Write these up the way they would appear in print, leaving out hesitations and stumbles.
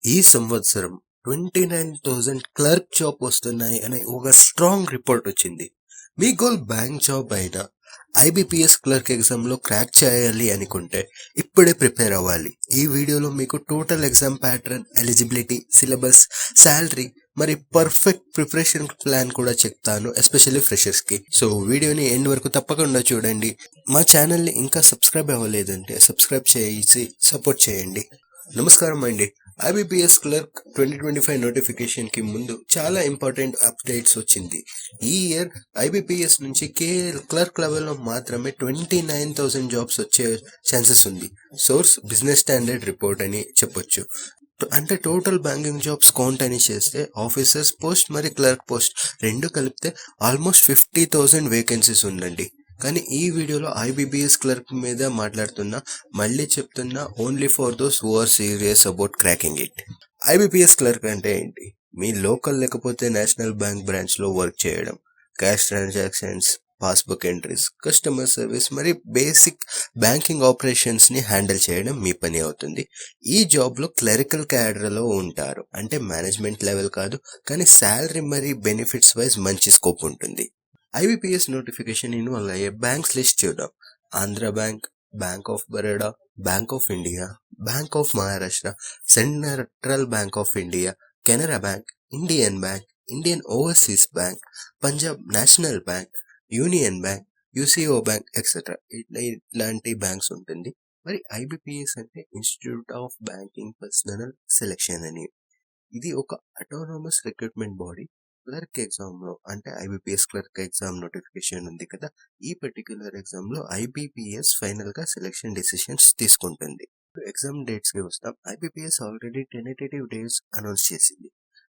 ఈ సంవత్సరం 29,000 clerk job వస్తున్నాయి అనే ఒక స్ట్రాంగ్ రిపోర్ట్ వచ్చింది. మీ గోల్ బ్యాంక్ జాబ్ అయినా ఐబీపీఎస్ క్లర్క్ ఎగ్జామ్లో క్రాక్ చేయాలి అనుకుంటే ఇప్పుడే ప్రిపేర్ అవ్వాలి. ఈ వీడియోలో మీకు total exam pattern, eligibility, syllabus, salary మరి పర్ఫెక్ట్ ప్రిపరేషన్ ప్లాన్ కూడా చెప్తాను, ఎస్పెషల్లీ ఫ్రెషర్స్కి. సో వీడియోని ఎండ్ వరకు తప్పకుండా చూడండి. మా ఛానల్ని ఇంకా సబ్స్క్రైబ్ అవ్వలేదంటే సబ్స్క్రైబ్ చేసి సపోర్ట్ చేయండి. నమస్కారం అండి. ఐబీపీఎస్ క్లర్క్ 2025 నోటిఫికేషన్ కి ముందు చాలా ఇంపార్టెంట్ అప్డేట్స్ వచ్చింది. ఈ ఇయర్ ఐబీపీఎస్ నుంచి క్లర్క్ లెవెల్లో మాత్రమే 29,000 జాబ్స్ వచ్చే ఛాన్సెస్ ఉంది. సోర్స్ బిజినెస్ స్టాండర్డ్ రిపోర్ట్ అని చెప్పొచ్చు. అంటే టోటల్ బ్యాంకింగ్ జాబ్స్ కౌంట్ అని చేస్తే ఆఫీసర్స్ పోస్ట్ మరి క్లర్క్ పోస్ట్ రెండు కలిపితే ఆల్మోస్ట్ 50,000 వేకెన్సీస్ ఉందండి. కానీ ఈ వీడియోలో ఐబీపీఎస్ క్లర్క్ మీద మాట్లాడుతున్నా, మళ్ళీ చెప్తున్నా, only for those who are serious about cracking it. IBPS clerk అంటే ఏంటి? మీ లోకల్ లేకపోతే నేషనల్ బ్యాంక్ బ్రాంచ్ లో వర్క్ చేయడం, cash transactions, passbook entries, customer service మరి బేసిక్ బ్యాంకింగ్ ఆపరేషన్స్ ని హ్యాండిల్ చేయడం మీ పని అవుతుంది. ఈ జాబ్ లో క్లరికల్ క్యాడర్ లో ఉంటారు, అంటే మేనేజ్మెంట్ లెవెల్ కాదు, కానీ శాలరీ మరి బెనిఫిట్స్ వైజ్ మంచి స్కోప్ ఉంటుంది. ఐబీపీఎస్ నోటిఫికేషన్ ఇన్వాల్వ్ అయ్యే బ్యాంక్స్ లిస్ట్ చూద్దాం. Andhra bank, bank of Baroda, bank of India, bank of Maharashtra, central bank of India, Canara bank, Indian bank, Indian overseas bank, Punjab national bank, union bank, UCO bank etcetera. ఇట్లాంటి banks ఉంటుంది. మరి IBPS అంటే institute of banking personal selection అని. ఇది ఒక autonomous recruitment body. Clerk exam లో, అంటే IBPS clerk exam notification ఉంది కదా, ఈ పర్టిక్యులర్ ఎగ్జామ్ లో ఐబీపీఎస్ ఫైనల్ గా సెలెక్షన్ డెసిషన్స్ తీసుకుంటుంది. ఎగ్జామ్ డేట్స్ కి వస్తాం. IBPS already tentative dates announce చేసింది.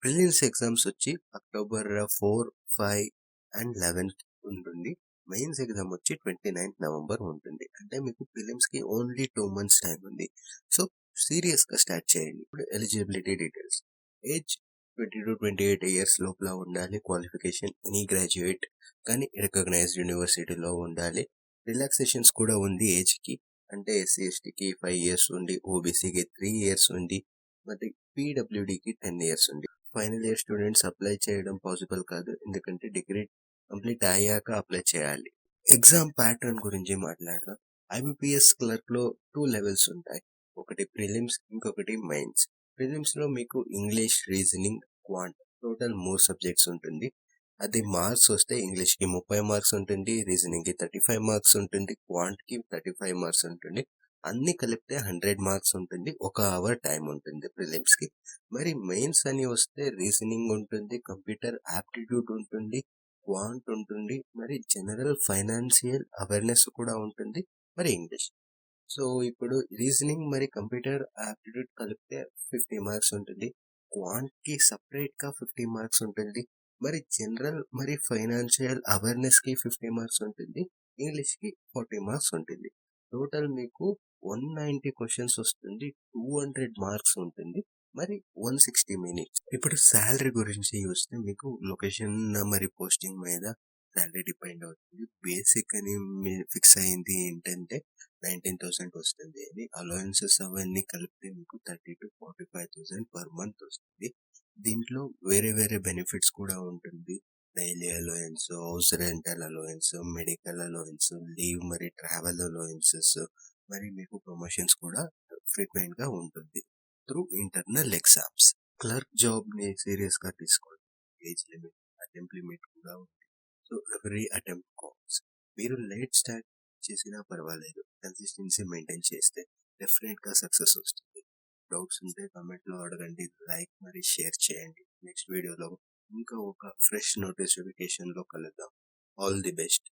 ప్రిలిమ్స్ ఎగ్జామ్స్ వచ్చి అక్టోబర్ 4, 5 అండ్ 11 ఉంటుంది. మెయిన్స్ ఎగ్జామ్ వచ్చి 29 నవంబర్ ఉంటుంది. అంటే మీకు ప్రిలిమ్స్ కి ఓన్లీ 2 months టైం ఉంది. సో సీరియస్ గా స్టార్ట్ చేయండి. ఇప్పుడు eligibility details. Age 20 to 28 years లోపల ఉండాలి. క్వాలిఫికేషన్ ఎనీ గ్రాడ్యుయేట్, కానీ రికగ్నైజ్డ్ యూనివర్సిటీలో ఉండాలి. రిలాక్సేషన్స్ కూడా ఉంది ఏజ్ కి. అంటే ఎస్సీ ఎస్టీకి 5 years ఉంది, ఓబీసీకి 3 years ఉంది, మరి పీడబ్ల్యూడికి 10 years ఉంది. ఫైనల్ ఇయర్ స్టూడెంట్స్ అప్లై చేయడం పాసిబుల్ కాదు, ఎందుకంటే డిగ్రీ కంప్లీట్ అయ్యాక అప్లై చేయాలి. ఎగ్జామ్ ప్యాటర్న్ గురించి మాట్లాడదాం. ఐబీపీఎస్ క్లర్క్ లో 2 levels ఉంటాయి. ఒకటి ప్రిలిమ్స్, ఇంకొకటి మెయిన్స్. ప్రిలిమ్స్ లో మీకు English, reasoning, quant total 3 subjects ఉంటుంది. అది మార్క్స్ వస్తే ఇంగ్లీష్ కి 30 marks ఉంటుంది, రీజనింగ్ కి 35 marks ఉంటుంది, క్వాంట్ కి 35 marks ఉంటుంది. అన్ని కలిపితే 100 marks ఉంటుంది. 1 hour టైం ఉంటుంది ప్రిలిమ్స్ కి. మరి మెయిన్స్ అని వస్తే రీజనింగ్ ఉంటుంది, కంప్యూటర్ యాప్టిట్యూడ్ ఉంటుంది, క్వాంట్ ఉంటుంది, మరి జనరల్ ఫైనాన్షియల్ అవేర్నెస్ కూడా ఉంటుంది, మరి ఇంగ్లీష్. సో ఇప్పుడు రీజనింగ్ మరి కంప్యూటర్ యాప్టిట్యూడ్ కలిపితే 50 marks ఉంటుంది. క్వాంట్ కి సపరేట్ గా 50 marks ఉంటుంది. మరి జనరల్ మరి ఫైనాన్షియల్ అవేర్నెస్ కి 50 marks ఉంటుంది. ఇంగ్లీష్ కి 40 marks ఉంటుంది. టోటల్ మీకు 190 క్వశ్చన్స్ వస్తుంది. 200 marks ఉంటుంది. మరి 160 minutes. ఇప్పుడు శాలరీ గురించి చూస్తే మీకు లొకేషన్ మరి పోస్టింగ్ మీద శాలరీ డిపెండ్ అవుతుంది. బేసిక్ అని ఫిక్స్ అయింది ఏంటంటే 19,000 వస్తుంది అని. అలవెన్సెస్ అవన్నీ కలిపితే మీకు 30 to 45,000 per month వస్తుంది. దీంట్లో వేరే వేరే బెనిఫిట్స్ కూడా ఉంటుంది. Daily allowance, house rental allowance, medical allowance, leave మరి ట్రావెల్ అలవెన్సెస్, మరి మీకు ప్రమోషన్స్ కూడా ఫ్రీక్వెంట్ గా ఉంటుంది through internal exams. Clerk job ని సీరియస్ గా తీసుకోండి. ఏజ్ లిమిట్, అటెంప్ట్ లిమిట్ కూడా ఉంది. So every attempt counts. మీరు లేట్ స్టార్ట్ చేసినా పర్వాలేదు, కన్సిస్టెన్సీ మెయింటైన్ చేస్తే డెఫినెట్ గా సక్సెస్ వస్తుంది. డౌట్స్ ఉంటే కమెంట్ లో అడగండి, లైక్ మరి షేర్ చేయండి. నెక్స్ట్ వీడియోలో ఇంకా ఒక ఫ్రెష్ నోటిఫికేషన్ లో కలుద్దాం. All the best.